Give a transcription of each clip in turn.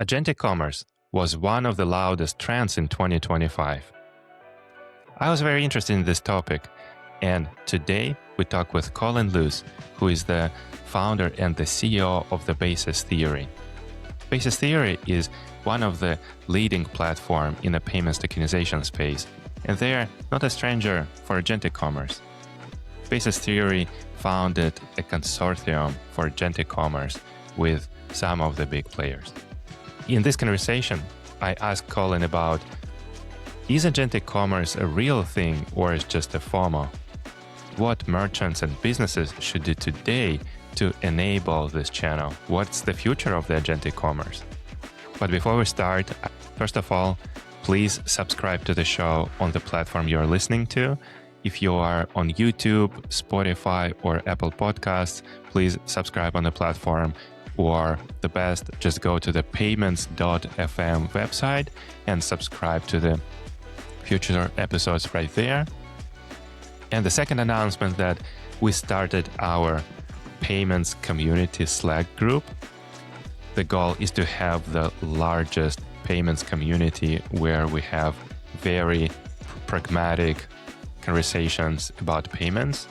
Agentic commerce was one of the loudest trends in 2025. I was very interested in this topic, and today we talk with Colin Luce, who is the founder and the CEO of the BasisTheory. BasisTheory is one of the leading platforms in the payments tokenization space, and they are not a stranger for agentic commerce. BasisTheory founded a consortium for agentic commerce with some of the big players. In this conversation, I asked Colin about, is agentic commerce a real thing or is just a FOMO? What merchants and businesses should do today to enable this channel? What's the future of the agentic commerce? But before we start, first of all, please subscribe to the show on the platform you're listening to. If you are on YouTube, Spotify, or Apple Podcasts, please subscribe on the platform. Or the best, just go to the payments.fm website and subscribe to the future episodes right there. And the second announcement that we started our payments community Slack group. The goal is to have the largest payments community where we have very pragmatic conversations about payments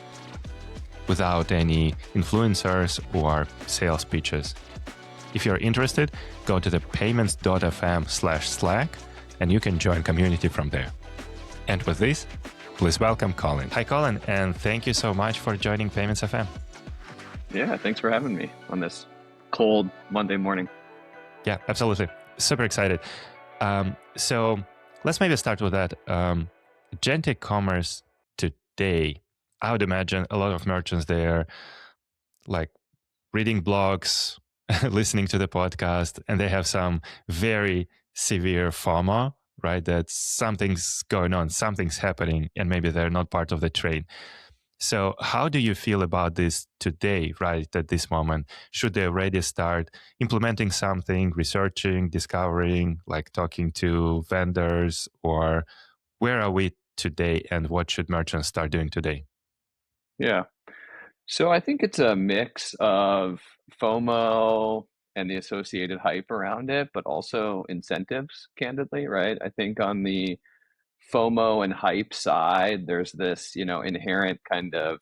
without any influencers or sales pitches. If you're interested, go to the payments.fm/Slack and you can join community from there. And with this, please welcome Colin. Hi, Colin, and thank you so much for joining Payments FM. Yeah, thanks for having me on this cold Monday morning. Yeah, absolutely. Super excited. So let's maybe start with that. Agentic commerce today, I would imagine a lot of merchants there, like reading blogs, listening to the podcast, and they have some very severe FOMO, right? That something's going on, something's happening, and maybe they're not part of the trade. So how do you feel about this today, right, at this moment? Should they already start implementing something, researching, discovering, like talking to vendors, or where are we today and what should merchants start doing today? Yeah. So I think it's a mix of FOMO and the associated hype around it, but also incentives, candidly, right? I think on the FOMO and hype side, there's this, inherent kind of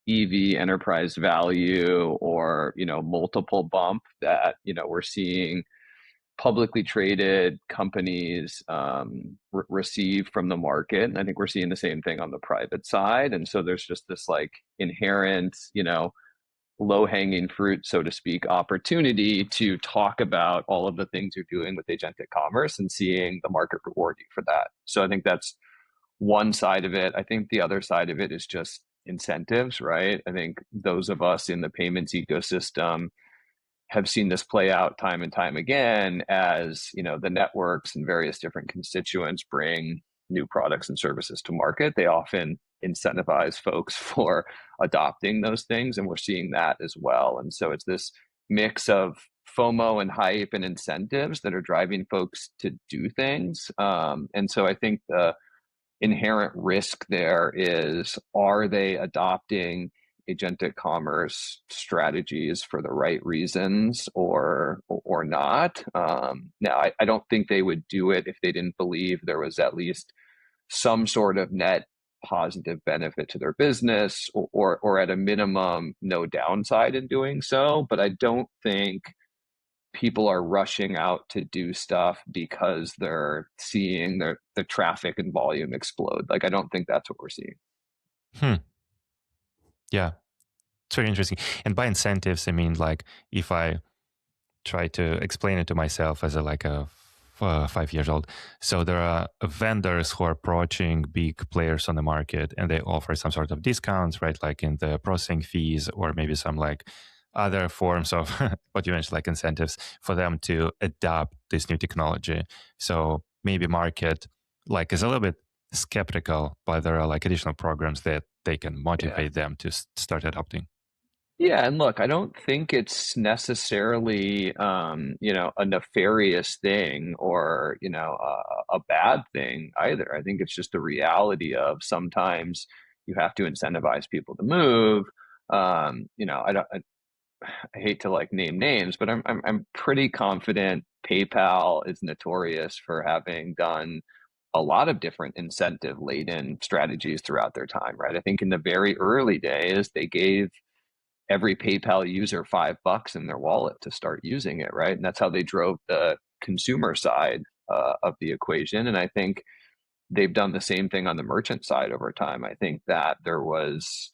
EV enterprise value or, multiple bump that, we're seeing publicly traded companies receive from the market. And I think we're seeing the same thing on the private side. And so there's just this like inherent, low-hanging fruit, so to speak, opportunity to talk about all of the things you're doing with agentic commerce and seeing the market reward you for that. So I think that's one side of it. I think the other side of it is just incentives, right? I think those of us in the payments ecosystem have seen this play out time and time again as, the networks and various different constituents bring new products and services to market. They often incentivize folks for adopting those things, and we're seeing that as well. And so it's this mix of FOMO and hype and incentives that are driving folks to do things. And so I think the inherent risk there is, are they adopting agentic commerce strategies for the right reasons or not? Now, I don't think they would do it if they didn't believe there was at least some sort of net positive benefit to their business or at a minimum, no downside in doing so. But I don't think people are rushing out to do stuff because they're seeing the traffic and volume explode. Like, I don't think that's what we're seeing. Yeah, it's very interesting. And by incentives, I mean, like, if I try to explain it to myself as a 5 years old. So there are vendors who are approaching big players on the market and they offer some sort of discounts, right? Like in the processing fees or maybe some like other forms of what you mentioned, like incentives for them to adopt this new technology. So maybe market like is a little bit skeptical, but there are like additional programs that they can motivate them to start adopting. Yeah, and look, I don't think it's necessarily, a nefarious thing or, a bad thing either. I think it's just the reality of sometimes you have to incentivize people to move. I hate to like name names, but I'm pretty confident PayPal is notorious for having done a lot of different incentive laden strategies throughout their time, right? I think in the very early days, they gave every PayPal user $5 in their wallet to start using it, right? And that's how they drove the consumer side of the equation. And I think they've done the same thing on the merchant side over time. I think that there was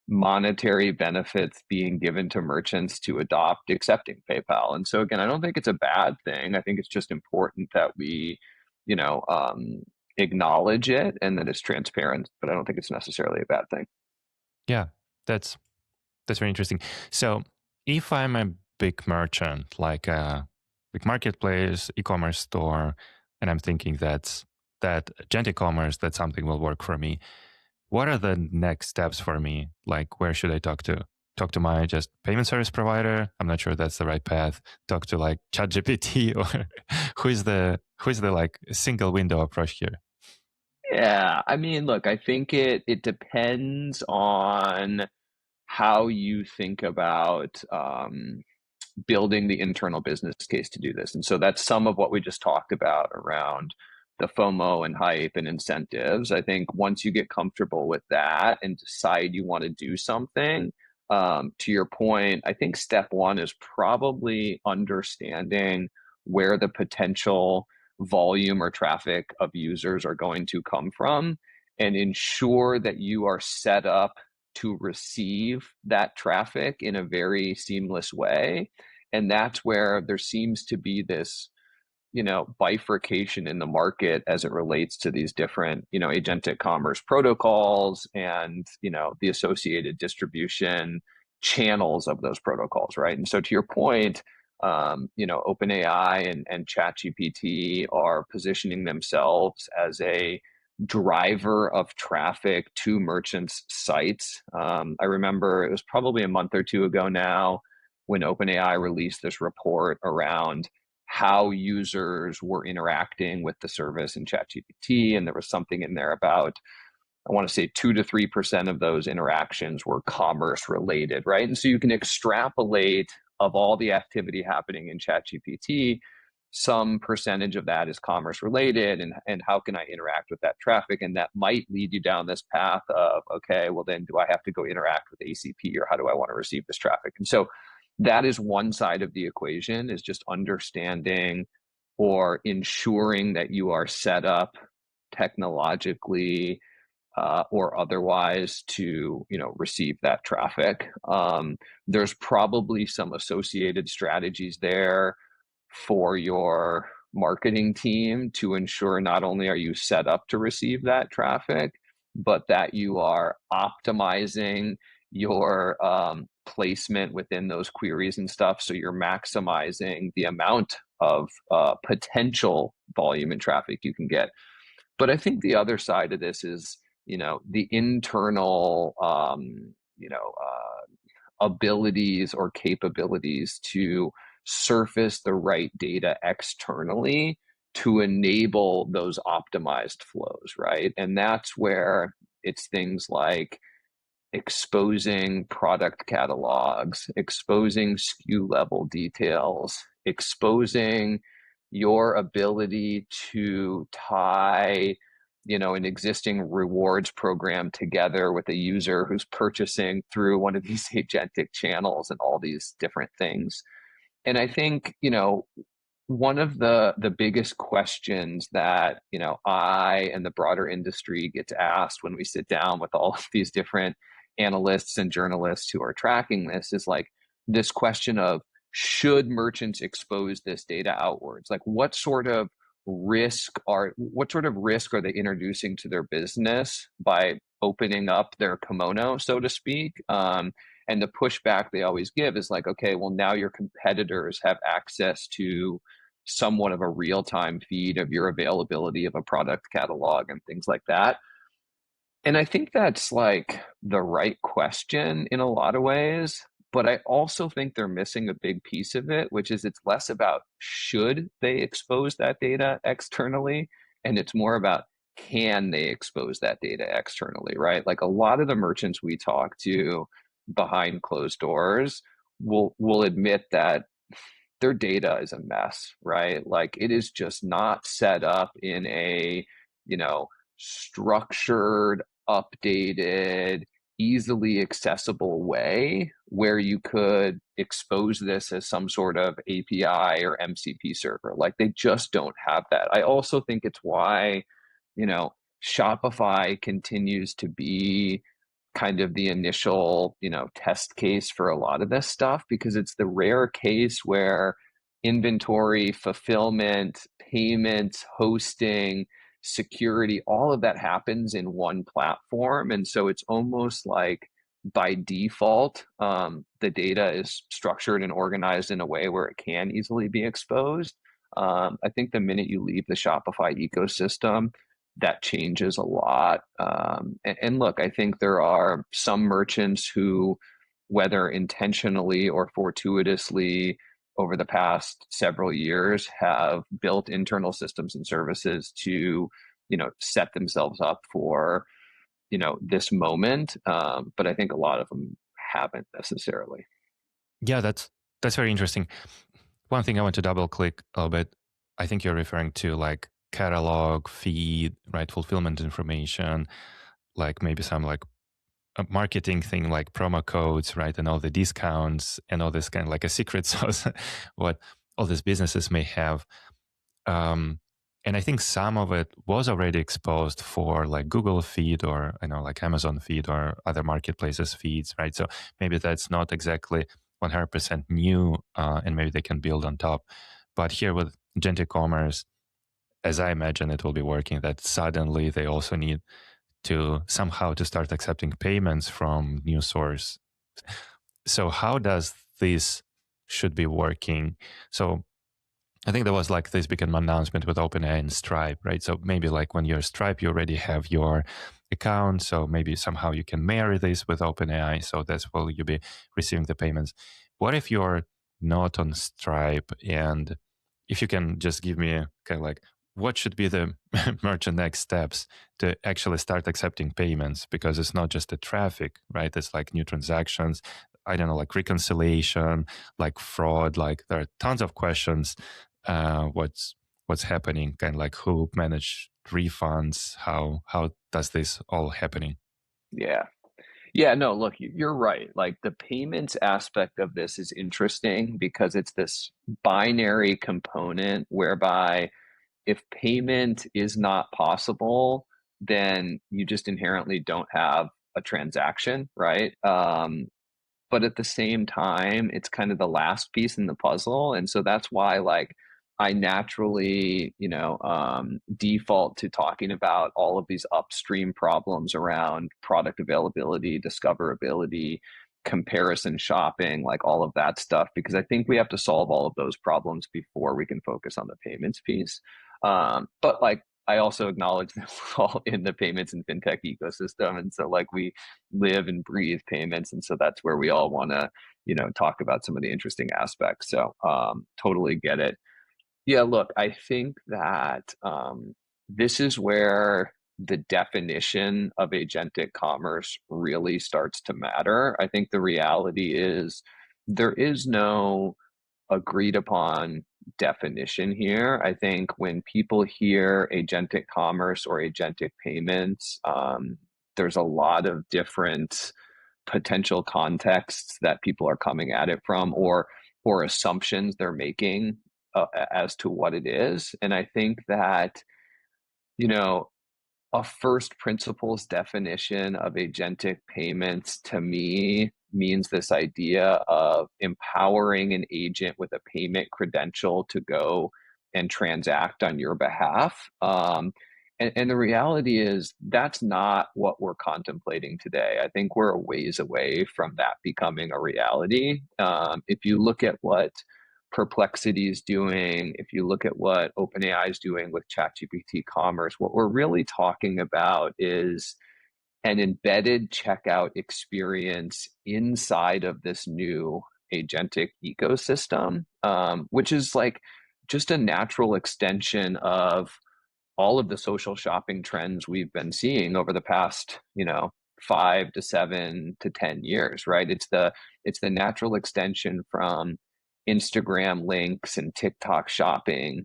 monetary benefits being given to merchants to adopt accepting PayPal. And so again, I don't think it's a bad thing. I think it's just important that we, you know, acknowledge it and that it's transparent, but I don't think it's necessarily a bad thing. Yeah, that's very interesting. So if I'm a big merchant, like a big marketplace, e-commerce store, and I'm thinking that agentic commerce, that something will work for me, what are the next steps for me? Like, where should I talk to? Talk to my just payment service provider? I'm not sure that's the right path. Talk to like ChatGPT, or who's the like single window approach here? Yeah, I mean, look, I think it depends on how you think about building the internal business case to do this. And so that's some of what we just talked about around the FOMO and hype and incentives. I think once you get comfortable with that and decide you want to do something, to your point, I think step one is probably understanding where the potential volume or traffic of users are going to come from and ensure that you are set up to receive that traffic in a very seamless way. And that's where there seems to be this, bifurcation in the market as it relates to these different, agentic commerce protocols and, the associated distribution channels of those protocols, right? And so to your point, OpenAI and ChatGPT are positioning themselves as a driver of traffic to merchants' sites. I remember it was probably a month or two ago now when OpenAI released this report around how users were interacting with the service in ChatGPT. And there was something in there about, I want to say 2 to 3% of those interactions were commerce related, right? And so you can extrapolate of all the activity happening in ChatGPT, some percentage of that is commerce related, and how can I interact with that traffic? And that might lead you down this path of, okay, well then do I have to go interact with ACP, or how do I want to receive this traffic? And so that is one side of the equation, is just understanding or ensuring that you are set up technologically or otherwise to receive that traffic. There's probably some associated strategies there for your marketing team to ensure not only are you set up to receive that traffic, but that you are optimizing your placement within those queries and stuff, so you're maximizing the amount of potential volume and traffic you can get. But I think the other side of this is, the internal, abilities or capabilities to surface the right data externally to enable those optimized flows, right? And that's where it's things like exposing product catalogs, exposing SKU level details, exposing your ability to tie an existing rewards program together with a user who's purchasing through one of these agentic channels and all these different things. And I think, one of the biggest questions that, I and the broader industry gets asked when we sit down with all of these different analysts and journalists who are tracking this is like this question of, should merchants expose this data outwards? Like what sort of risk are they introducing to their business by opening up their kimono, so to speak? And the pushback they always give is like, okay, well, now your competitors have access to somewhat of a real-time feed of your availability of a product catalog and things like that. And I think that's like the right question in a lot of ways, but I also think they're missing a big piece of it, which is it's less about should they expose that data externally, and it's more about can they expose that data externally, right? Like a lot of the merchants we talk to behind closed doors will admit that their data is a mess, right? Like it is just not set up in a, structured, updated, easily accessible way where you could expose this as some sort of API or MCP server. Like they just don't have that. I also think it's why, you know, Shopify continues to be kind of the initial, test case for a lot of this stuff, because it's the rare case where inventory, fulfillment, payments, hosting, security, all of that happens in one platform. And so it's almost like by default, the data is structured and organized in a way where it can easily be exposed. I think the minute you leave the Shopify ecosystem, that changes a lot. And look, I think there are some merchants who, whether intentionally or fortuitously, over the past several years, have built internal systems and services to, set themselves up for, this moment. But I think a lot of them haven't necessarily. Yeah, that's very interesting. One thing I want to double click a little bit. I think you're referring to like catalog, feed, right, fulfillment information, like maybe some like a marketing thing like promo codes, right, and all the discounts and all this kind of like a secret sauce, what all these businesses may have. And I think some of it was already exposed for like Google feed or like Amazon feed or other marketplaces feeds, right? So maybe that's not exactly 100% new, and maybe they can build on top. But here with Agentic Commerce, as I imagine it will be working, that suddenly they also need to somehow to start accepting payments from new source. So how does this should be working? So I think there was like this big announcement with OpenAI and Stripe, right? So maybe like when you're Stripe, you already have your account. So maybe somehow you can marry this with OpenAI. So that's where you'll be receiving the payments. What if you're not on Stripe? And if you can just give me kind of like, what should be the merchant next steps to actually start accepting payments? Because it's not just the traffic, right? It's like new transactions. I don't know, like reconciliation, like fraud, like there are tons of questions. What's happening, kind of like who manage refunds, how does this all happening? Yeah, no, look, you're right. Like the payments aspect of this is interesting because it's this binary component whereby if payment is not possible, then you just inherently don't have a transaction, right? But at the same time, it's kind of the last piece in the puzzle. And so that's why, like, I naturally, default to talking about all of these upstream problems around product availability, discoverability, comparison shopping, like all of that stuff, because I think we have to solve all of those problems before we can focus on the payments piece. But like, I also acknowledge that we're all in the payments and fintech ecosystem. And so like we live and breathe payments. And so that's where we all want to, talk about some of the interesting aspects. So totally get it. Yeah, look, I think that this is where the definition of agentic commerce really starts to matter. I think the reality is there is no agreed upon definition here. I think when people hear agentic commerce or agentic payments, there's a lot of different potential contexts that people are coming at it from, or assumptions they're making as to what it is. And I think that, you know, a first principles definition of agentic payments to me means this idea of empowering an agent with a payment credential to go and transact on your behalf. And the reality is that's not what we're contemplating today. I think we're a ways away from that becoming a reality. If you look at what Perplexity is doing, if you look at what OpenAI is doing with ChatGPT Commerce, what we're really talking about is an embedded checkout experience inside of this new agentic ecosystem, which is like just a natural extension of all of the social shopping trends we've been seeing over the past, 5 to 7 to 10 years, right? It's the natural extension from Instagram links and TikTok shopping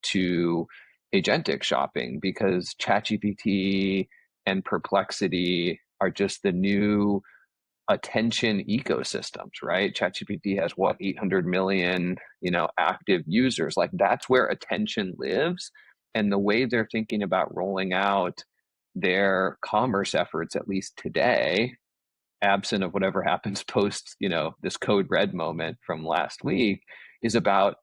to agentic shopping, because ChatGPT and Perplexity are just the new attention ecosystems, right? ChatGPT has what, 800 million, active users. Like, that's where attention lives. And the way they're thinking about rolling out their commerce efforts, at least today, absent of whatever happens post, this code red moment from last week, is about,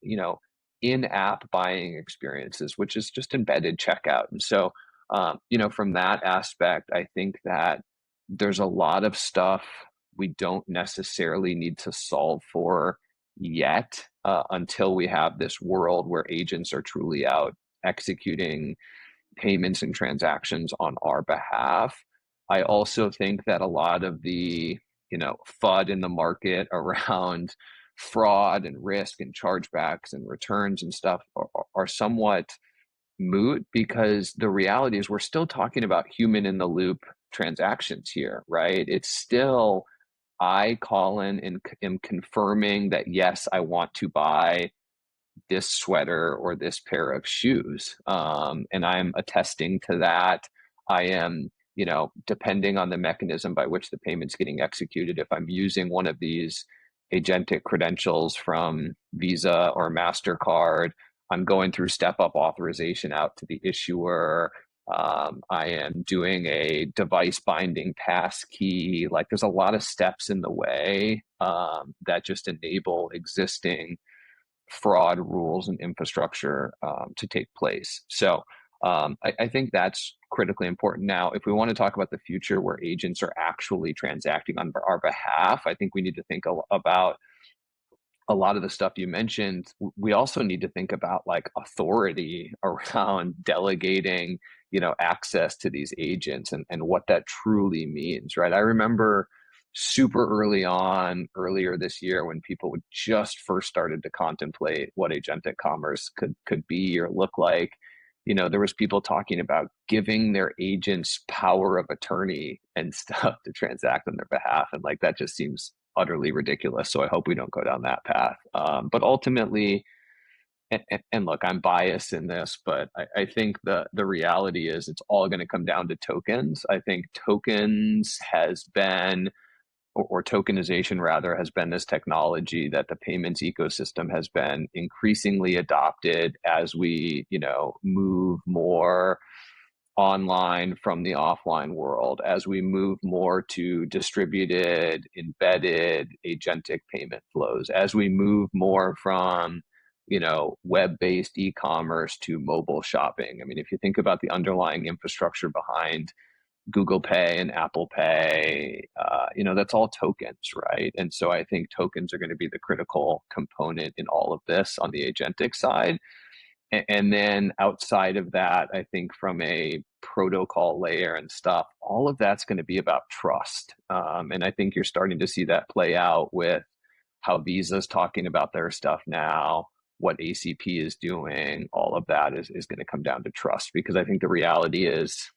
in-app buying experiences, which is just embedded checkout. And so, from that aspect, I think that there's a lot of stuff we don't necessarily need to solve for yet, until we have this world where agents are truly out executing payments and transactions on our behalf. I also think that a lot of the, FUD in the market around fraud and risk and chargebacks and returns and stuff are somewhat moot, because the reality is we're still talking about human in the loop transactions here, right? It's still, I, Colin, and am confirming that, yes, I want to buy this sweater or this pair of shoes. And I'm attesting to that. I am, depending on the mechanism by which the payment's getting executed, if I'm using one of these agentic credentials from Visa or MasterCard, I'm going through step-up authorization out to the issuer. I am doing a device binding pass key. Like, there's a lot of steps in the way that just enable existing fraud rules and infrastructure to take place. So I think that's critically important. Now, if we want to talk about the future where agents are actually transacting on our behalf, I think we need to think about a lot of the stuff you mentioned. We also need to think about like authority around delegating, access to these agents, and what that truly means, right? I remember super early on, earlier this year, when people would just first started to contemplate what agentic commerce could be or look like. There was people talking about giving their agents power of attorney and stuff to transact on their behalf, and like, that just seems utterly ridiculous. So I hope we don't go down that path. But ultimately, and look, I'm biased in this, but I think the reality is it's all going to come down to tokens. I think tokens has been, or tokenization rather, has been this technology that the payments ecosystem has been increasingly adopted as we, move more online from the offline world, as we move more to distributed, embedded, agentic payment flows, as we move more from, web-based e-commerce to mobile shopping. I mean, if you think about the underlying infrastructure behind Google Pay and Apple Pay, that's all tokens, right? And so I think tokens are going to be the critical component in all of this on the agentic side. And then outside of that, I think from a protocol layer and stuff, all of that's going to be about trust. And I think you're starting to see that play out with how Visa's talking about their stuff now, what ACP is doing. All of that is going to come down to trust, because I think the reality is,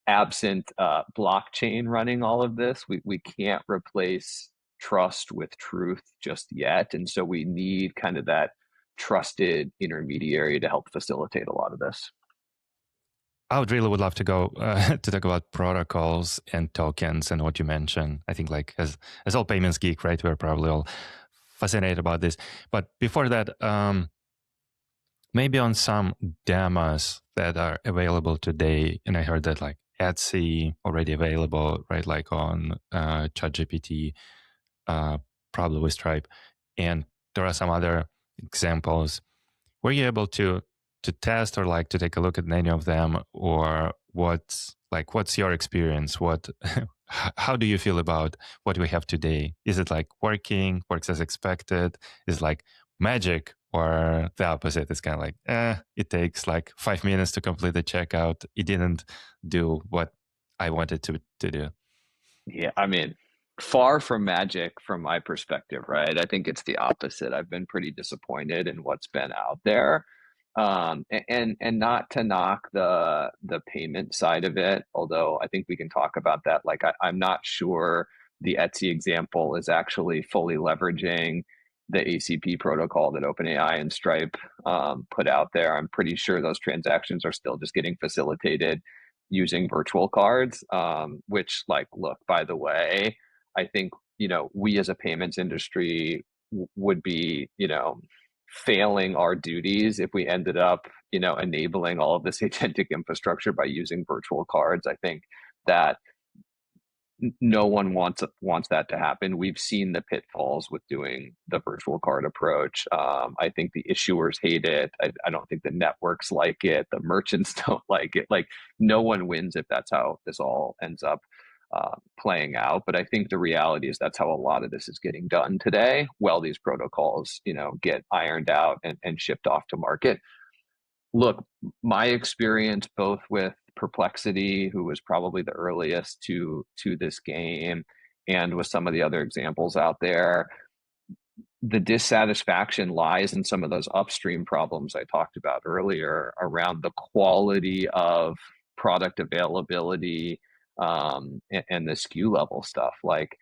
absent blockchain running all of this, we can't replace trust with truth just yet. And so we need kind of that trusted intermediary to help facilitate a lot of this. I would love to go to talk about protocols and tokens and what you mentioned. I think like as all payments geek, right, we're probably all fascinated about this. But before that, maybe on some demos that are available today, and I heard that like Etsy already available, right, like on ChatGPT, probably with Stripe, and there are some other examples. Were you able to test or like to take a look at any of them, or what's your experience? How do you feel about what we have today? Is it like works as expected? Is it like magic, or the opposite? It's kind of like, it takes like 5 minutes to complete the checkout. It didn't do what I wanted to do. Yeah, I mean, far from magic from my perspective, right? I think it's the opposite. I've been pretty disappointed in what's been out there. And not to knock the payment side of it, although I think we can talk about that. Like I'm not sure the Etsy example is actually fully leveraging the ACP protocol that OpenAI and Stripe put out there. I'm pretty sure those transactions are still just getting facilitated using virtual cards, which, like, look, by the way, I think, we as a payments industry would be, failing our duties if we ended up, enabling all of this agentic infrastructure by using virtual cards. I think that no one wants that to happen. We've seen the pitfalls with doing the virtual card approach. I think the issuers hate it. I don't think the networks like it. The merchants don't like it. Like, no one wins if that's how this all ends up playing out. But I think the reality is that's how a lot of this is getting done today, while these protocols, get ironed out and shipped off to market. Look, my experience both with Perplexity, who was probably the earliest to this game, and with some of the other examples out there, the dissatisfaction lies in some of those upstream problems I talked about earlier around the quality of product availability, and the SKU level stuff. Like,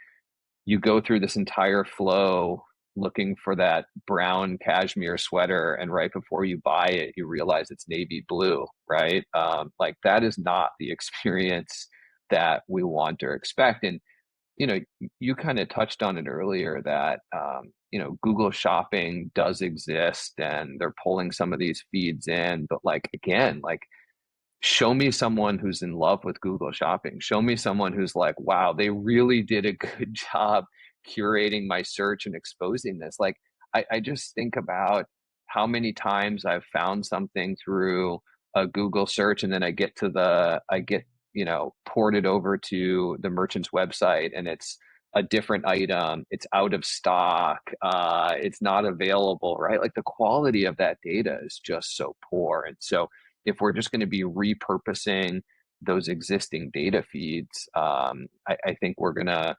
you go through this entire flow looking for that brown cashmere sweater, and right before you buy it, you realize it's navy blue, right? Like, that is not the experience that we want or expect. And you kind of touched on it earlier that Google Shopping does exist, and they're pulling some of these feeds in, but, like, again, like, show me someone who's in love with Google Shopping. Show me someone who's like, wow, they really did a good job curating my search and exposing this. Like, I just think about how many times I've found something through a Google search, and then I get ported over to the merchant's website, and it's a different item, it's out of stock, it's not available, right? Like, the quality of that data is just so poor. And so if we're just going to be repurposing those existing data feeds, I think we're gonna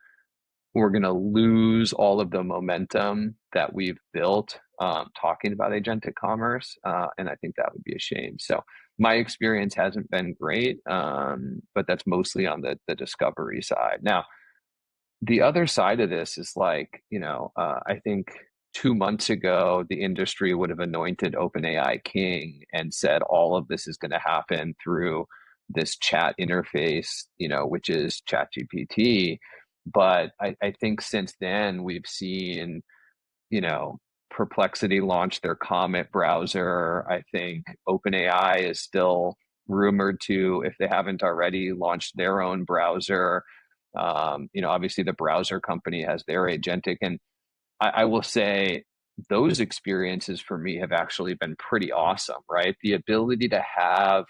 lose all of the momentum that we've built talking about agentic commerce, and I think that would be a shame. So my experience hasn't been great, but that's mostly on the discovery side. Now, the other side of this is, like, I think 2 months ago, the industry would have anointed OpenAI king and said all of this is going to happen through this chat interface, which is ChatGPT. But I think since then, we've seen, Perplexity launch their Comet browser. I think OpenAI is still rumored to, if they haven't already, launched their own browser. Obviously the browser company has their agentic, and I will say those experiences for me have actually been pretty awesome, right? The ability to have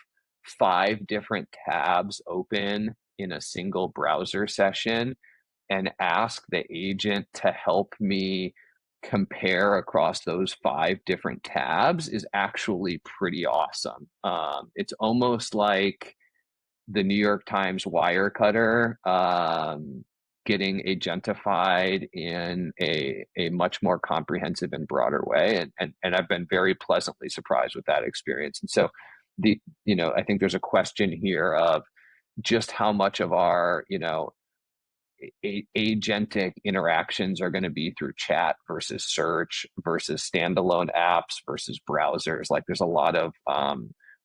5 different tabs open in a single browser session and ask the agent to help me compare across those 5 different tabs is actually pretty awesome. It's almost like the New York Times wire cutter getting agentified in a much more comprehensive and broader way. And I've been very pleasantly surprised with that experience. And so I think there's a question here of just how much of our, agentic interactions are going to be through chat versus search versus standalone apps versus browsers. Like, there's a lot of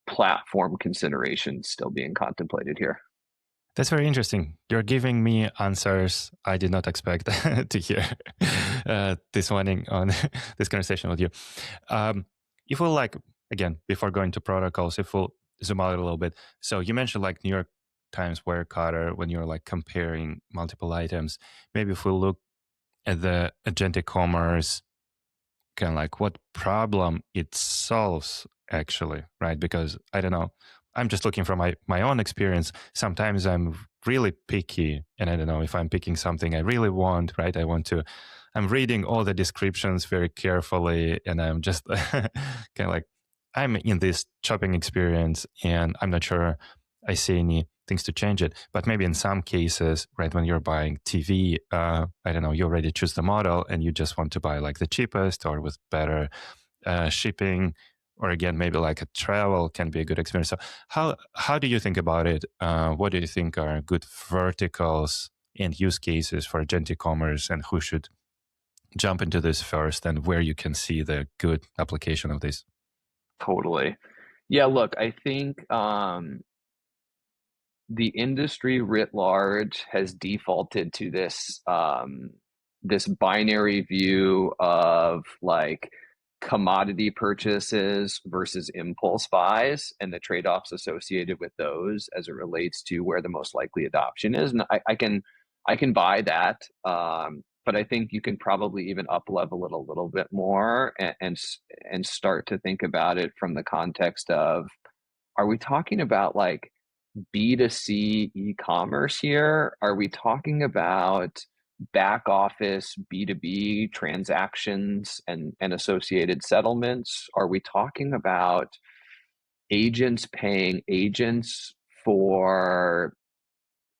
platform considerations still being contemplated here. That's very interesting. You're giving me answers I did not expect to hear this morning on this conversation with you. If we'll, like, again, before going to protocols, if we'll zoom out a little bit. So you mentioned, like, New York Times Wirecutter when you're, like, comparing multiple items. Maybe if we look at the agentic commerce, kind of like what problem it solves actually, right? Because I don't know, I'm just looking from my own experience. Sometimes I'm really picky, and I don't know if I'm picking something I really want, right? I'm reading all the descriptions very carefully, and I'm just kind of like, I'm in this shopping experience, and I'm not sure I see any things to change it. But maybe in some cases, right, when you're buying TV, I don't know, you already choose the model and you just want to buy, like, the cheapest or with better shipping or again, maybe like a travel can be a good experience. So how do you think about it? What do you think are good verticals and use cases for agentic commerce, and who should jump into this first, and where you can see the good application of this? Totally. Yeah, look, I think the industry writ large has defaulted to this binary view of like commodity purchases versus impulse buys and the trade-offs associated with those as it relates to where the most likely adoption is. And I can buy that, but I think you can probably even up level it a little bit more and start to think about it from the context of, are we talking about like B2C e-commerce here? Are we talking about back office B2B transactions and associated settlements? Are we talking about agents paying agents for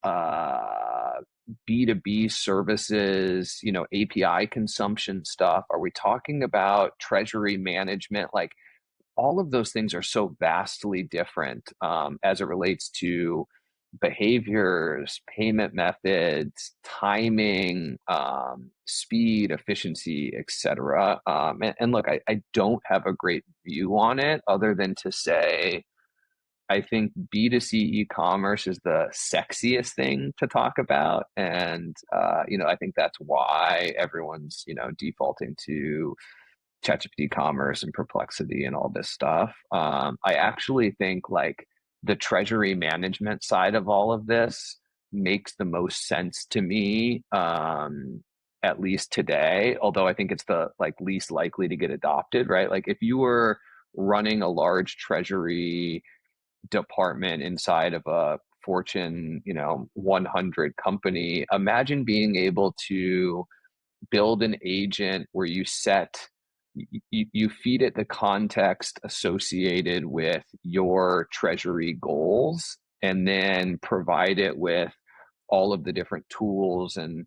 B2B services, API consumption stuff? Are we talking about treasury management? Like, all of those things are so vastly different as it relates to behaviors, payment methods, timing, speed, efficiency, etc. And look, I don't have a great view on it other than to say, I think B2C e-commerce is the sexiest thing to talk about. And, I think that's why everyone's, defaulting to ChatGPT Commerce and Perplexity and all this stuff. I actually think like the treasury management side of all of this makes the most sense to me, at least today. Although I think it's the like least likely to get adopted, right? Like if you were running a large treasury department inside of a Fortune, 100 company, imagine being able to build an agent where you feed it the context associated with your treasury goals, and then provide it with all of the different tools and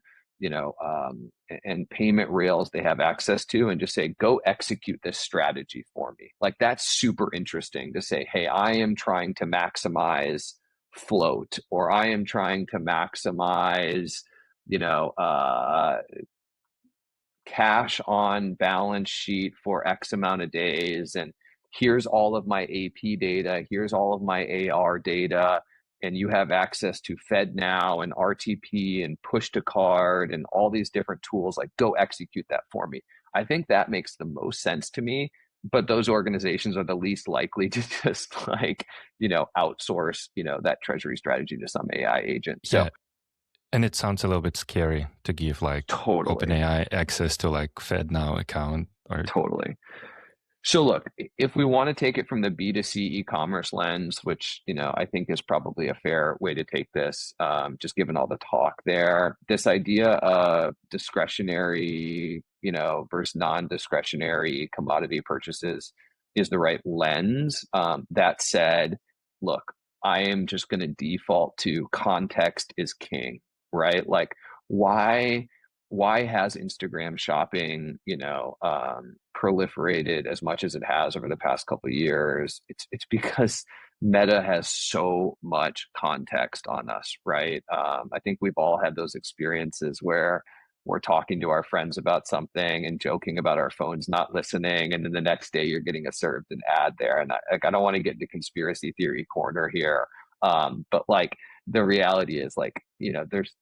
payment rails they have access to, and just say, go execute this strategy for me. Like, that's super interesting to say, hey, I am trying to maximize float, or I am trying to maximize cash on balance sheet for X amount of days. And here's all of my AP data. Here's all of my AR data. And you have access to FedNow and RTP and push to card and all these different tools. Like, go execute that for me. I think that makes the most sense to me. But those organizations are the least likely to just like, outsource, that treasury strategy to some AI agent. So Yeah, and it sounds a little bit scary to give like totally, OpenAI access to like FedNow account or totally. So look, if we want to take it from the B2C e-commerce lens, which, I think is probably a fair way to take this, just given all the talk there, this idea of discretionary, versus non-discretionary commodity purchases is the right lens. That said, look, I am just going to default to context is king, right? Like, why has Instagram shopping, proliferated as much as it has over the past couple of years? It's because Meta has so much context on us, right? I think we've all had those experiences where we're talking to our friends about something and joking about our phones not listening, and then the next day you're getting served an ad there. And I don't want to get into conspiracy theory corner here, but like the reality is, like, there's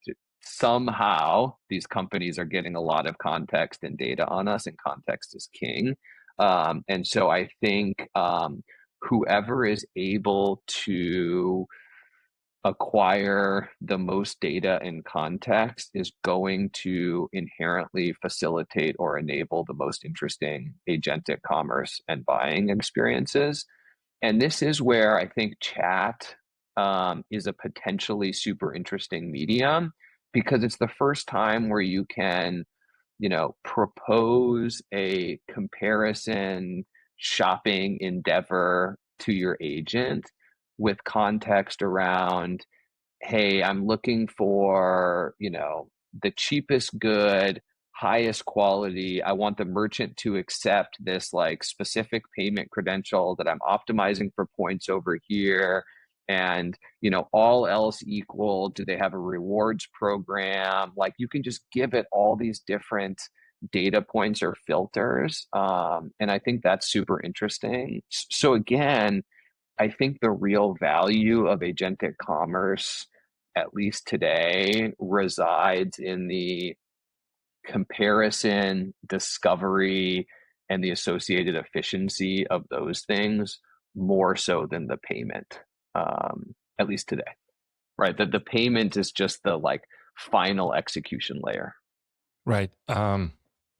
somehow these companies are getting a lot of context and data on us, and context is king. And so I think whoever is able to acquire the most data and context is going to inherently facilitate or enable the most interesting agentic commerce and buying experiences. And this is where I think chat is a potentially super interesting medium, because it's the first time where you can, propose a comparison shopping endeavor to your agent with context around, hey, I'm looking for, the cheapest good, highest quality. I want the merchant to accept this like specific payment credential that I'm optimizing for points over here. And, all else equal, do they have a rewards program? Like you can just give it all these different data points or filters. And I think that's super interesting. So again, I think the real value of agentic commerce, at least today, resides in the comparison, discovery, and the associated efficiency of those things more so than the payment, at least today, right? That the payment is just the like final execution layer. Right.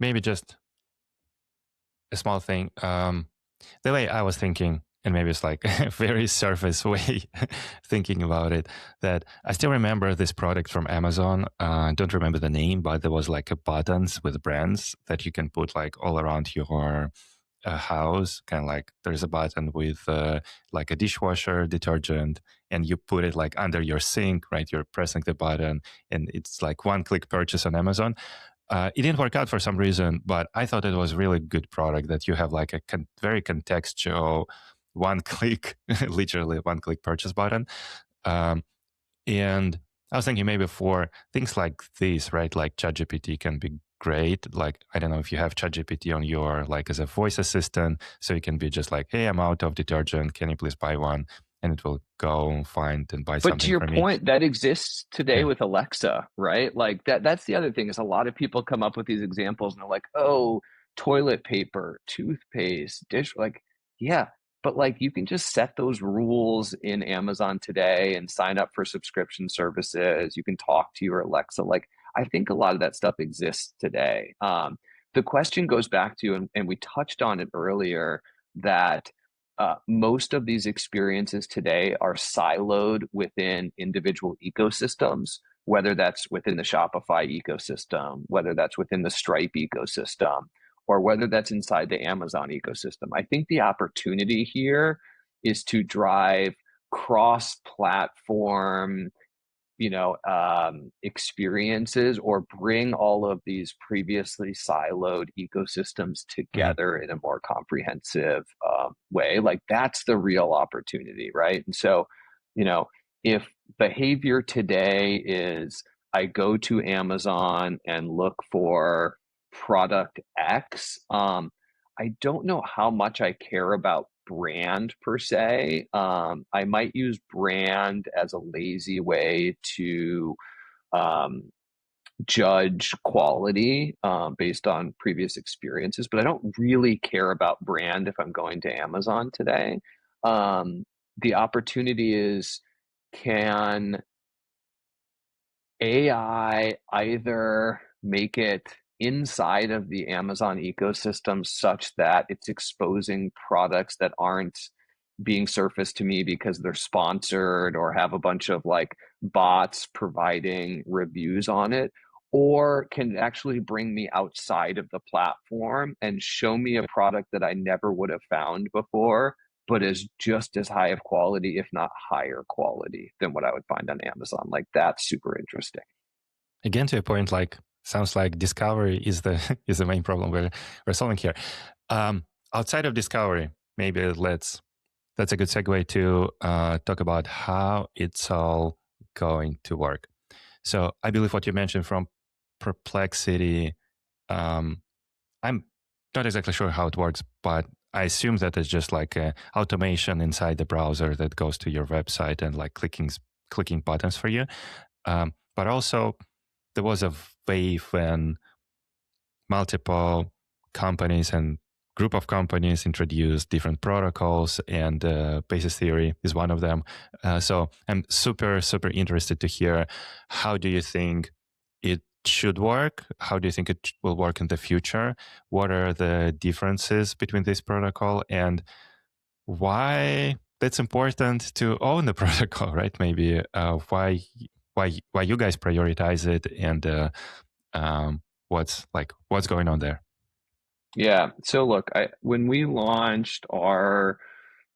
Maybe just a small thing. The way I was thinking, and maybe it's like a very surface way thinking about it, that I still remember this product from Amazon. I don't remember the name, but there was like a buttons with brands that you can put like all around your house. Kind of like there's a button with like a dishwasher detergent, and you put it like under your sink, right? You're pressing the button, and it's like one-click purchase on Amazon. It didn't work out for some reason, but I thought it was really good product that you have like a very contextual one click, literally one click purchase button. Um, and I was thinking maybe for things like this, right? Like ChatGPT can be great. Like, I don't know if you have ChatGPT on your, like as a voice assistant, so you can be just like, hey, I'm out of detergent. Can you please buy one? And it will go and find and buy But to something your for me. point, that exists today Yeah. with Alexa, right? Like that's the other thing is a lot of people come up with these examples and they're like, oh, toilet paper, toothpaste, dish, like, yeah, but like you can just set those rules in Amazon today and sign up for subscription services. You can talk to your Alexa. Like I think a lot of that stuff exists today. The question goes back to, and we touched on it earlier, that most of these experiences today are siloed within individual ecosystems, whether that's within the Shopify ecosystem, whether that's within the Stripe ecosystem, or whether that's inside the Amazon ecosystem. I think the opportunity here is to drive cross-platform experiences, or bring all of these previously siloed ecosystems Mhm. together in a more comprehensive way. Like that's the real opportunity, right? And so, if behavior today is I go to Amazon and look for product X, I don't know how much I care about brand per se. I might use brand as a lazy way to um, judge quality based on previous experiences, but I don't really care about brand if I'm going to Amazon today. The opportunity is, can AI either make it inside of the Amazon ecosystem such that it's exposing products that aren't being surfaced to me because they're sponsored or have a bunch of like bots providing reviews on it, or can actually bring me outside of the platform and show me a product that I never would have found before, but is just as high of quality, if not higher quality, than what I would find on Amazon. Like that's super interesting. Again, to a point, like sounds like discovery is the is the main problem we're solving here. Outside of discovery, maybe that's a good segue to talk about how it's all going to work. So I believe what you mentioned from Perplexity, I'm not exactly sure how it works, but I assume that it's just like a automation inside the browser that goes to your website and like clicking buttons for you. But also there was a wave when multiple companies and group of companies introduced different protocols, and BasisTheory is one of them. So I'm super interested to hear, how do you think it should work? How do you think it will work in the future? What are the differences between this protocol, and why that's important to own the protocol, right? Maybe why you guys prioritize it, and what's going on there. Yeah. So look, when we launched our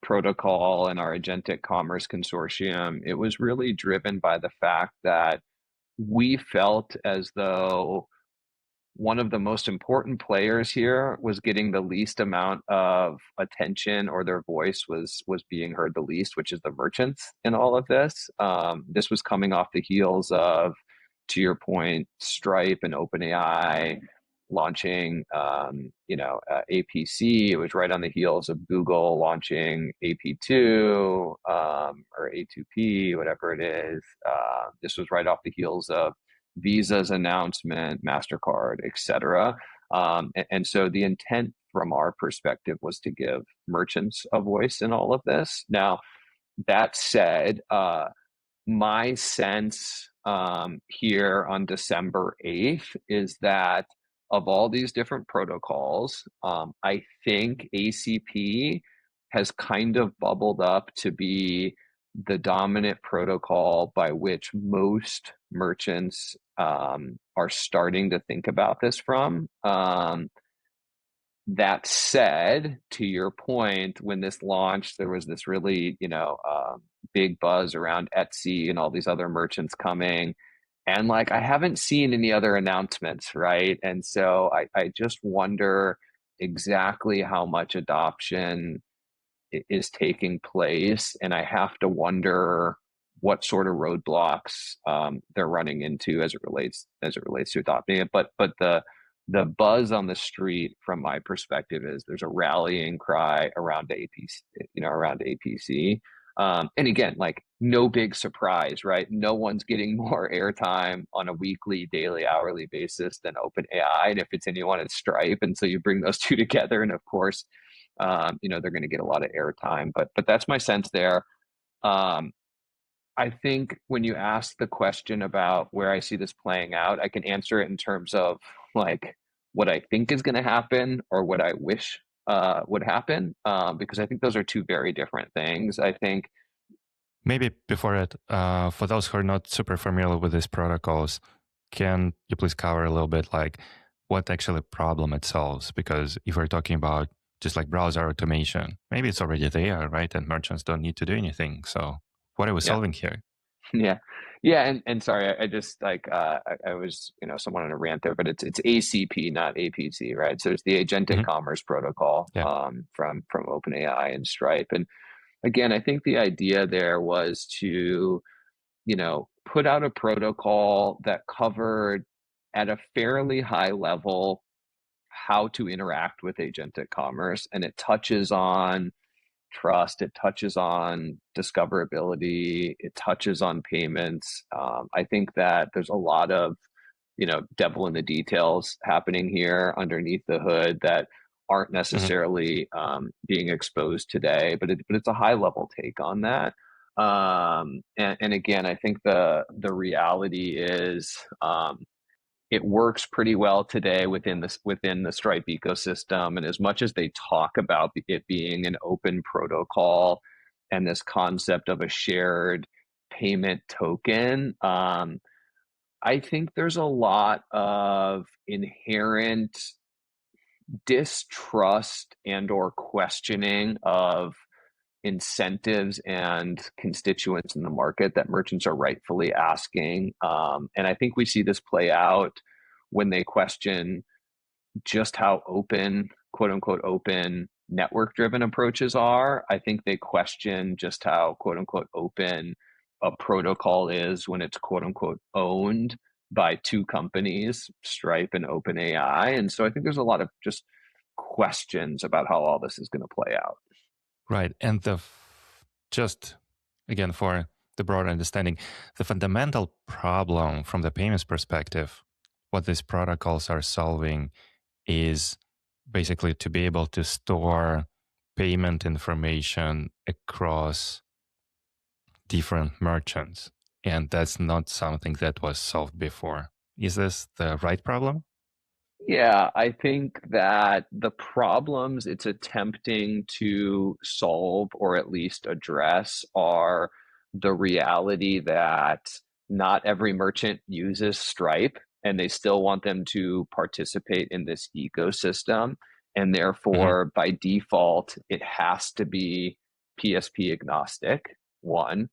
protocol and our Agentic Commerce Consortium, it was really driven by the fact that we felt as though one of the most important players here was getting the least amount of attention, or their voice was being heard the least, which is the merchants in all of this. This was coming off the heels of, to your point, Stripe and OpenAI launching, APC. It was right on the heels of Google launching AP2 or A2P, whatever it is. This was right off the heels of Visa's announcement, MasterCard, etc. And so the intent from our perspective was to give merchants a voice in all of this. Now, that said, my sense here on December 8th is that of all these different protocols, I think ACP has kind of bubbled up to be the dominant protocol by which most merchants are starting to think about this from. That said, to your point, when this launched, there was this really, big buzz around Etsy and all these other merchants coming. And like, I haven't seen any other announcements, right? And so I just wonder exactly how much adoption is taking place. And I have to wonder what sort of roadblocks they're running into as it relates to adopting it. But the buzz on the street, from my perspective, is there's a rallying cry around APC. And again, like, no big surprise, right? No one's getting more airtime on a weekly, daily, hourly basis than OpenAI. And if it's anyone, it's Stripe. And so you bring those two together, and of course, they're going to get a lot of airtime. But that's my sense there. I think when you ask the question about where I see this playing out, I can answer it in terms of like what I think is going to happen or what I wish would happen, because I think those are two very different things. I think maybe before it, for those who are not super familiar with these protocols, can you please cover a little bit like what actually problem it solves? Because if we're talking about just like browser automation, maybe it's already there, right? And merchants don't need to do anything. So what are we solving here? Yeah. And sorry, I just like I was somewhat on a rant there, but it's ACP, not APC, right? So it's the Agentic Commerce Protocol from OpenAI and Stripe. And again, I think the idea there was to put out a protocol that covered at a fairly high level how to interact with agentic commerce, and it touches on trust, it touches on discoverability, it touches on payments. I think that there's a lot of devil in the details happening here underneath the hood that aren't necessarily being exposed today, but it's a high level take on that. And again, I think the reality is it works pretty well today within the Stripe ecosystem. And as much as they talk about it being an open protocol and this concept of a shared payment token, I think there's a lot of inherent distrust and or questioning of incentives and constituents in the market that merchants are rightfully asking. And I think we see this play out when they question just how open, quote unquote, open network driven approaches are. I think they question just how, quote unquote, open a protocol is when it's, quote unquote, owned by two companies, Stripe and OpenAI. And so I think there's a lot of just questions about how all this is going to play out. Right. And just again, for the broader understanding, the fundamental problem from the payments perspective, what these protocols are solving is basically to be able to store payment information across different merchants. And that's not something that was solved before. Is this the right problem? Yeah, I think that the problems it's attempting to solve or at least address are the reality that not every merchant uses Stripe and they still want them to participate in this ecosystem. And therefore, by default, it has to be PSP agnostic, one.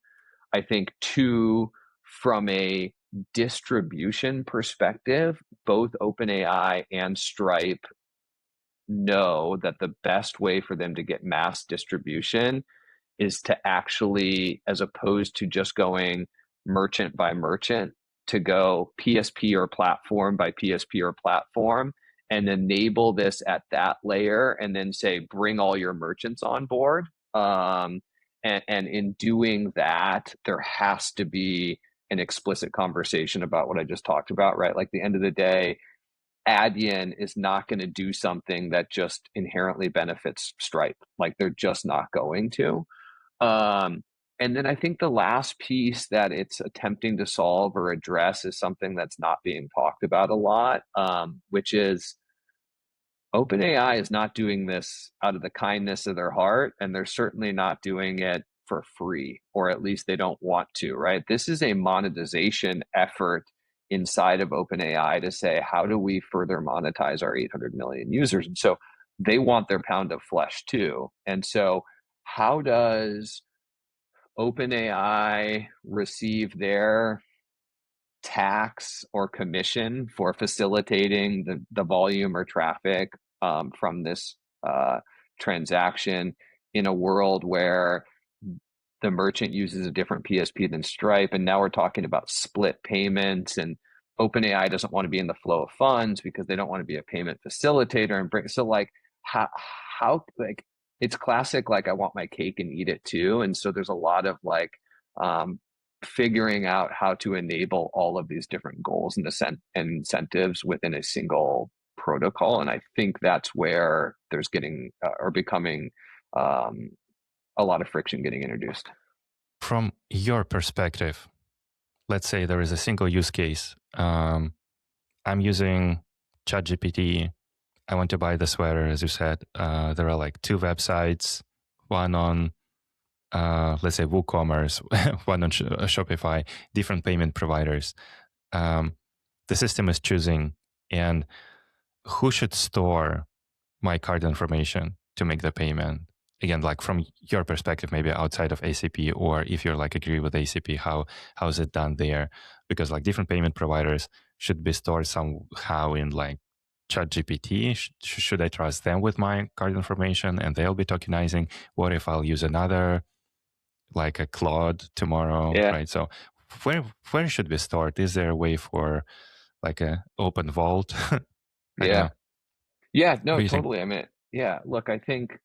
I think two, from a distribution perspective, both OpenAI and Stripe know that the best way for them to get mass distribution is to actually, as opposed to just going merchant by merchant, to go PSP or platform by PSP or platform and enable this at that layer and then say, bring all your merchants on board. And in doing that, there has to be an explicit conversation about what I just talked about, right? Like, the end of the day, Adyen is not going to do something that just inherently benefits Stripe. Like, they're just not going to. And then I think the last piece that it's attempting to solve or address is something that's not being talked about a lot, which is OpenAI is not doing this out of the kindness of their heart, and they're certainly not doing it for free, or at least they don't want to, right? This is a monetization effort inside of OpenAI to say, how do we further monetize our 800 million users? And so they want their pound of flesh too. And so how does OpenAI receive their tax or commission for facilitating the volume or traffic from this transaction in a world where the merchant uses a different PSP than Stripe? And now we're talking about split payments, and OpenAI doesn't want to be in the flow of funds because they don't want to be a payment facilitator and bring. So like, how like, it's classic, like, I want my cake and eat it too. And so there's a lot of like figuring out how to enable all of these different goals and incentives within a single protocol. And I think that's where there's getting or becoming a lot of friction getting introduced. From your perspective, let's say there is a single use case. I'm using ChatGPT. I want to buy the sweater, as you said. There are like two websites, one on, let's say, WooCommerce, one on Shopify, different payment providers. The system is choosing, and who should store my card information to make the payment? Again, like from your perspective, maybe outside of ACP, or if you're like agree with ACP, how is it done there? Because like different payment providers should be stored somehow in like ChatGPT. Should I trust them with my card information and they'll be tokenizing? What if I'll use another, like a Claude tomorrow, Yeah. right? So where should we start? Is there a way for like a open vault? I don't Yeah. know. Yeah. What No, do you think? totally. I mean, yeah, look, I think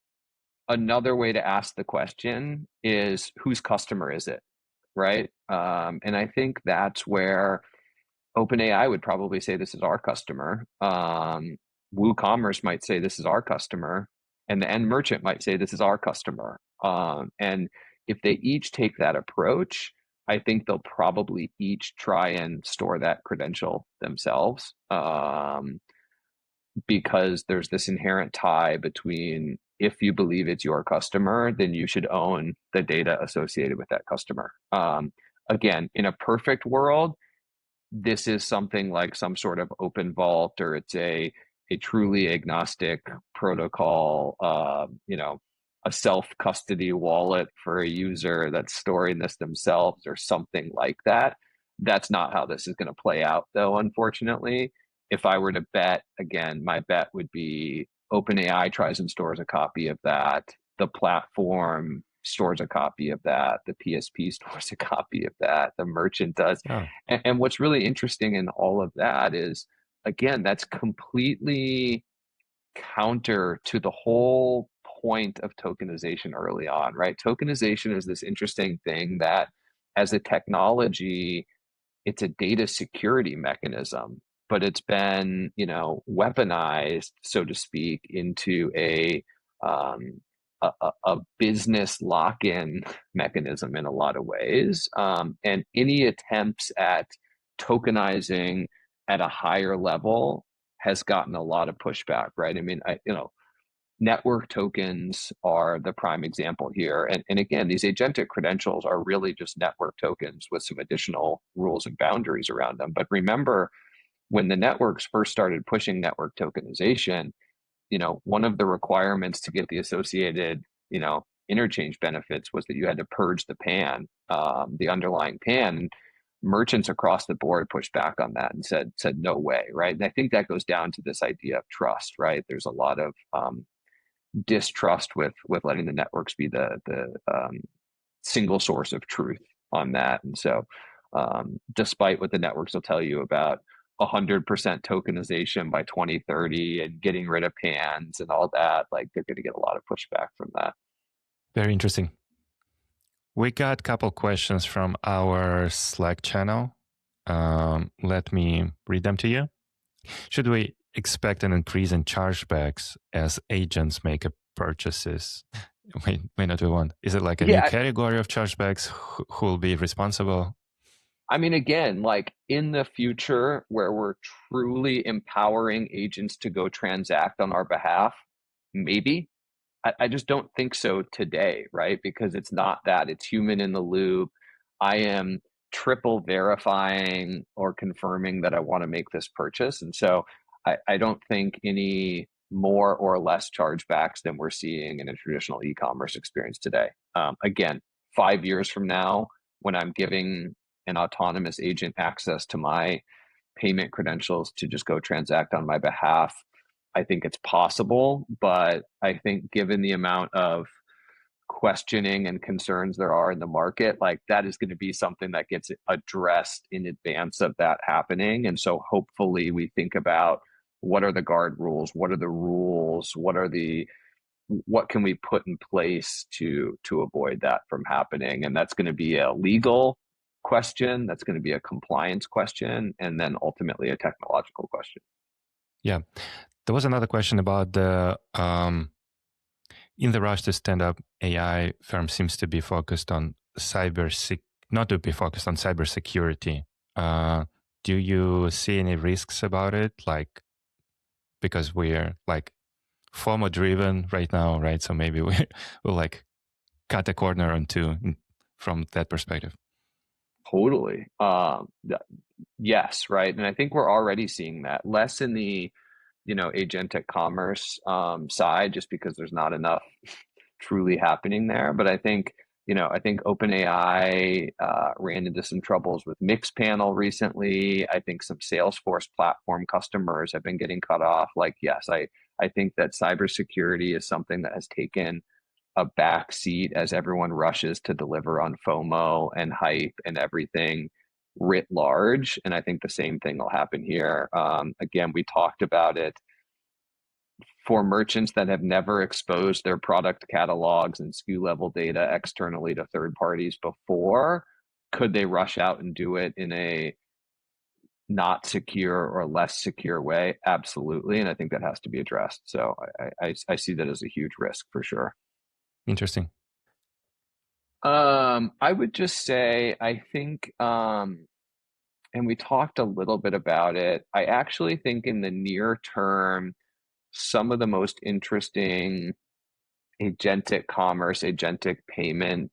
another way to ask the question is, whose customer is it? Right. And I think that's where OpenAI would probably say, this is our customer. WooCommerce might say, this is our customer. And the end merchant might say, this is our customer. And if they each take that approach, I think they'll probably each try and store that credential themselves, because there's this inherent tie between, if you believe it's your customer, then you should own the data associated with that customer. Again, in a perfect world, this is something like some sort of open vault, or it's a truly agnostic protocol, a self-custody wallet for a user that's storing this themselves or something like that. That's not how this is going to play out, though, unfortunately. If I were to bet, again, my bet would be OpenAI tries and stores a copy of that. The platform stores a copy of that. The PSP stores a copy of that. The merchant does. Oh, And what's really interesting in all of that is, again, that's completely counter to the whole point of tokenization early on, right? Tokenization is this interesting thing that, as a technology, it's a data security mechanism, but it's been, weaponized, so to speak, into um, a business lock-in mechanism in a lot of ways. And any attempts at tokenizing at a higher level has gotten a lot of pushback, right? I mean, network tokens are the prime example here. And again, these agentic credentials are really just network tokens with some additional rules and boundaries around them. But remember, when the networks first started pushing network tokenization, one of the requirements to get the associated, interchange benefits was that you had to purge the PAN, the underlying PAN. merchants across the board pushed back on that and said no way, right? And I think that goes down to this idea of trust, right? There's a lot of distrust with letting the networks be the single source of truth on that. And so despite what the networks will tell you about 100% tokenization by 2030 and getting rid of PANs and all that, like they're going to get a lot of pushback from that. Very interesting. We got a couple questions from our Slack channel. Let me read them to you. Should we expect an increase in chargebacks as agents make purchases? Wait, not one. Is it like a new category of chargebacks? Who will be responsible? I mean, again, like in the future where we're truly empowering agents to go transact on our behalf, maybe. I just don't think so today, right? Because it's not that. It's human in the loop. I am triple verifying or confirming that I want to make this purchase. And so I don't think any more or less chargebacks than we're seeing in a traditional e-commerce experience today. Again, 5 years from now, when I'm giving an autonomous agent access to my payment credentials to just go transact on my behalf, I think it's possible, but I think given the amount of questioning and concerns there are in the market, like that is going to be something that gets addressed in advance of that happening. And so hopefully we think about what are the guard rules, what are the rules, what can we put in place to avoid that from happening? And that's going to be a legal question, that's going to be a compliance question, and then ultimately a technological question. Yeah. There was another question about the in the rush to stand up AI, firm seems to be focused on not to be focused on cybersecurity. Do you see any risks about it? Like, because we're like FOMO driven right now, right? So maybe we'll like cut a corner on two from that perspective. Totally. Yes, right. And I think we're already seeing that less in the agentic commerce side, just because there's not enough truly happening there. But I think OpenAI ran into some troubles with Mixpanel recently. I think some Salesforce platform customers have been getting cut off. Like, yes, I think that cybersecurity is something that has taken a back seat as everyone rushes to deliver on FOMO and hype and everything writ large. And I think the same thing will happen here. Again, we talked about it for merchants that have never exposed their product catalogs and SKU level data externally to third parties before. Could they rush out and do it in a not secure or less secure way? Absolutely. And I think that has to be addressed. So I see that as a huge risk for sure. Interesting. I would just say, I think, and we talked a little bit about it, I actually think in the near term, some of the most interesting agentic commerce, agentic payment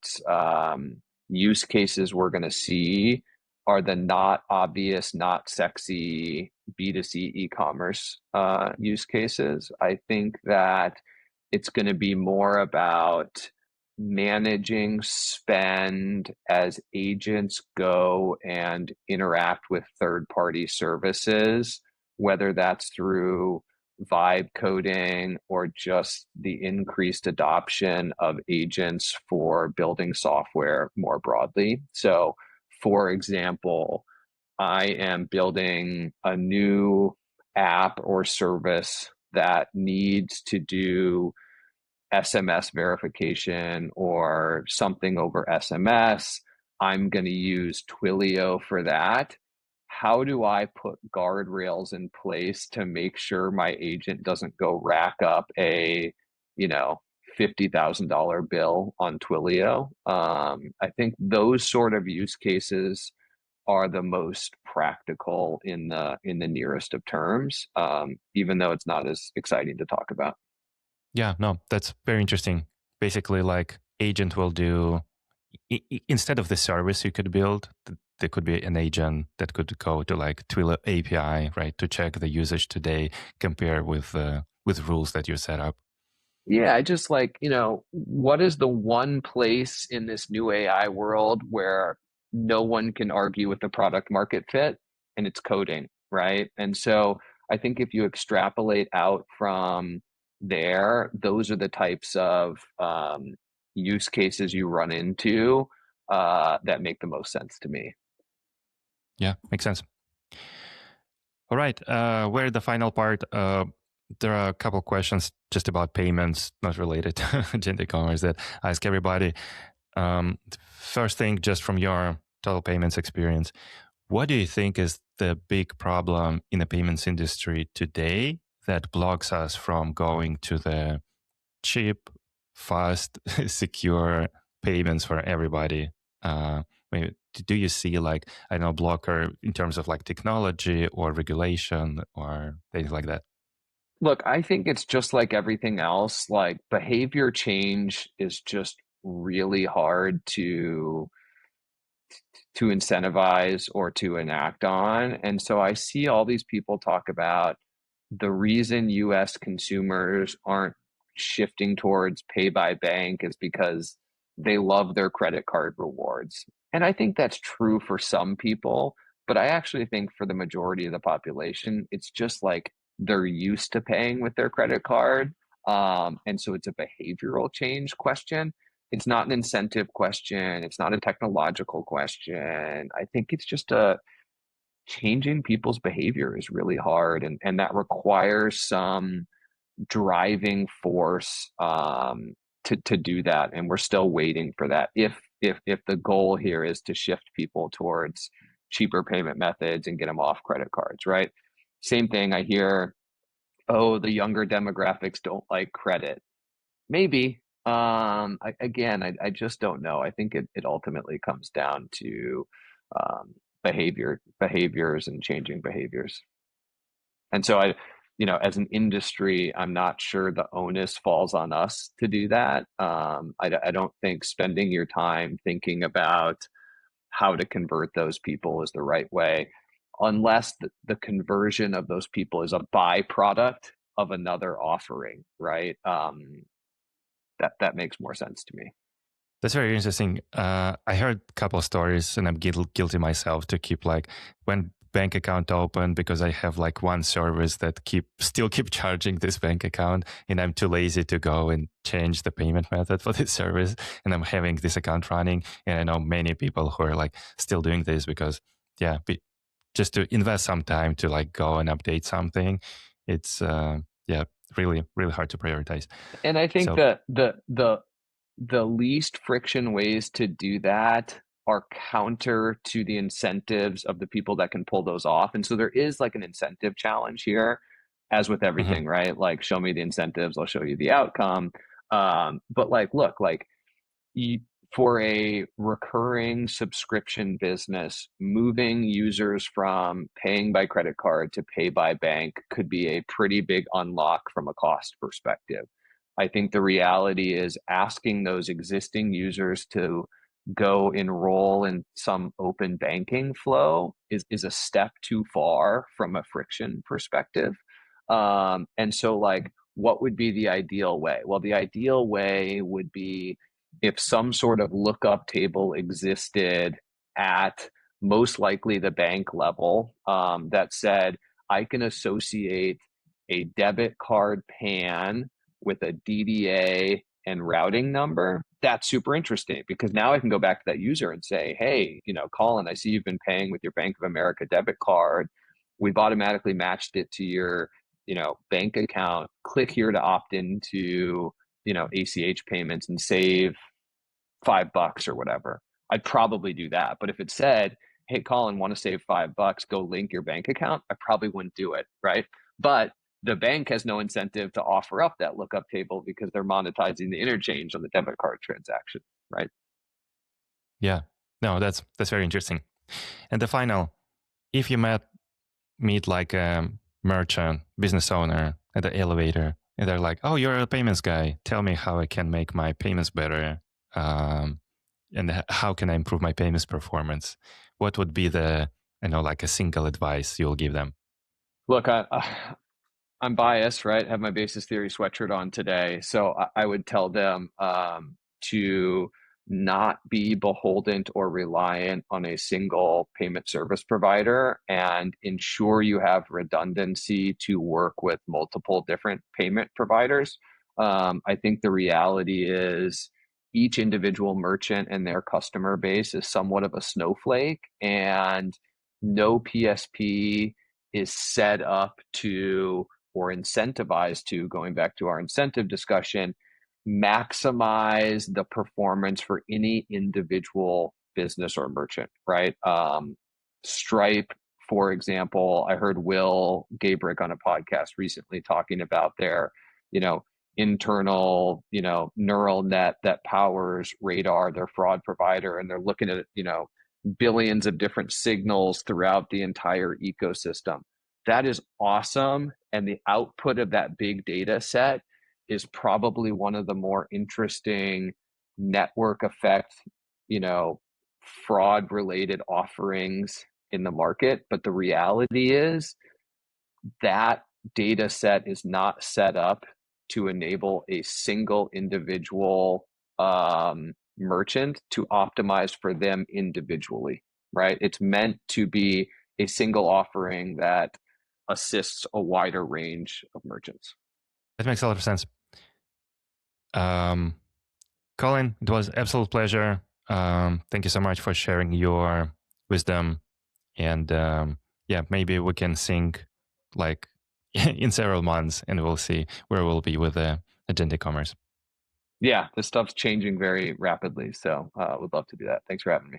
use cases we're going to see are the not obvious, not sexy B2C e-commerce use cases. I think that it's going to be more about managing spend as agents go and interact with third-party services, whether that's through vibe coding or just the increased adoption of agents for building software more broadly. So, for example, I am building a new app or service that needs to do SMS verification or something over SMS. I'm going to use Twilio for that. How do I put guardrails in place to make sure my agent doesn't go rack up a, $50,000 bill on Twilio? I think those sort of use cases are the most practical in the nearest of terms, even though it's not as exciting to talk about. Yeah, no, that's very interesting. Basically, like agent will do, instead of the service you could build, there could be an agent that could go to like Twilio API, right, to check the usage today, compare with rules that you set up. Yeah, I just like, what is the one place in this new AI world where no one can argue with the product market fit, and it's coding, right? And so I think if you extrapolate out from there, those are the types of use cases you run into that make the most sense to me. Yeah, makes sense. All right, we're at the final part. There are a couple questions just about payments, not related to agentic commerce, that I ask everybody. First thing, just from your total payments experience, what do you think is the big problem in the payments industry today that blocks us from going to the cheap, fast, secure payments for everybody? Do you see like, I don't know, blocker in terms of like technology or regulation or things like that? Look, I think it's just like everything else. Like behavior change is just really hard to incentivize or to enact on. And so I see all these people talk about the reason US consumers aren't shifting towards pay by bank is because they love their credit card rewards. And I think that's true for some people, but I actually think for the majority of the population, it's just like they're used to paying with their credit card. And so it's a behavioral change question. It's not an incentive question. It's not a technological question. I think it's just a changing people's behavior is really hard, and that requires some driving force to do that. And we're still waiting for that. If the goal here is to shift people towards cheaper payment methods and get them off credit cards, right? Same thing I hear, oh, the younger demographics don't like credit. Maybe. I just don't know. I think it ultimately comes down to behaviors and changing behaviors. And so as an industry, I'm not sure the onus falls on us to do that. I don't think spending your time thinking about how to convert those people is the right way, unless the conversion of those people is a byproduct of another offering, right? That makes more sense to me. That's very interesting. I heard a couple of stories, and I'm guilty myself to keep like when bank account open, because I have like one service that still keep charging this bank account, and I'm too lazy to go and change the payment method for this service, and I'm having this account running. And I know many people who are like still doing this because just to invest some time to like go and update something, it's really hard to prioritize. And I think So that the least friction ways to do that are counter to the incentives of the people that can pull those off. And so there is like an incentive challenge here, as with everything, right? Like, show me the incentives, I'll show you the outcome. But like, look, like for a recurring subscription business, moving users from paying by credit card to pay by bank could be a pretty big unlock from a cost perspective. I think the reality is asking those existing users to go enroll in some open banking flow is a step too far from a friction perspective. And so like, what would be the ideal way? Well, the ideal way would be if some sort of lookup table existed at most likely the bank level that said, I can associate a debit card PAN with a DDA and routing number. That's super interesting, because now I can go back to that user and say, hey, Colin, I see you've been paying with your Bank of America debit card. We've automatically matched it to your bank account. Click here to opt into ACH payments and save $5 or whatever. I'd probably do that. But if it said, hey, Colin, want to save $5, go link your bank account, I probably wouldn't do it, right? But the bank has no incentive to offer up that lookup table because they're monetizing the interchange on the debit card transaction, right? yeah, no, that's very interesting. And the final, if you meet like a merchant, business owner at the elevator, and they're like, "Oh, you're a payments guy. Tell me how I can make my payments better, and how can I improve my payments performance?" What would be like a single advice you'll give them? Look, I'm biased, right? I have my BasisTheory sweatshirt on today, so I would tell them to not be beholden or reliant on a single payment service provider, and ensure you have redundancy to work with multiple different payment providers. I think the reality is each individual merchant and their customer base is somewhat of a snowflake, and no PSP is set up to, or incentivized to, going back to our incentive discussion, maximize the performance for any individual business or merchant, right? Stripe, for example, I heard Will Gabrick on a podcast recently talking about their, internal, neural net that powers Radar, their fraud provider, and they're looking at, billions of different signals throughout the entire ecosystem. That is awesome. And the output of that big data set is probably one of the more interesting network effect, fraud related offerings in the market. But the reality is that data set is not set up to enable a single individual merchant to optimize for them individually, right? It's meant to be a single offering that assists a wider range of merchants. That makes a lot of sense. Colin, it was an absolute pleasure. Thank you so much for sharing your wisdom. And maybe we can sync like in several months and we'll see where we'll be with the agentic commerce. Yeah, this stuff's changing very rapidly. So would love to do that. Thanks for having me.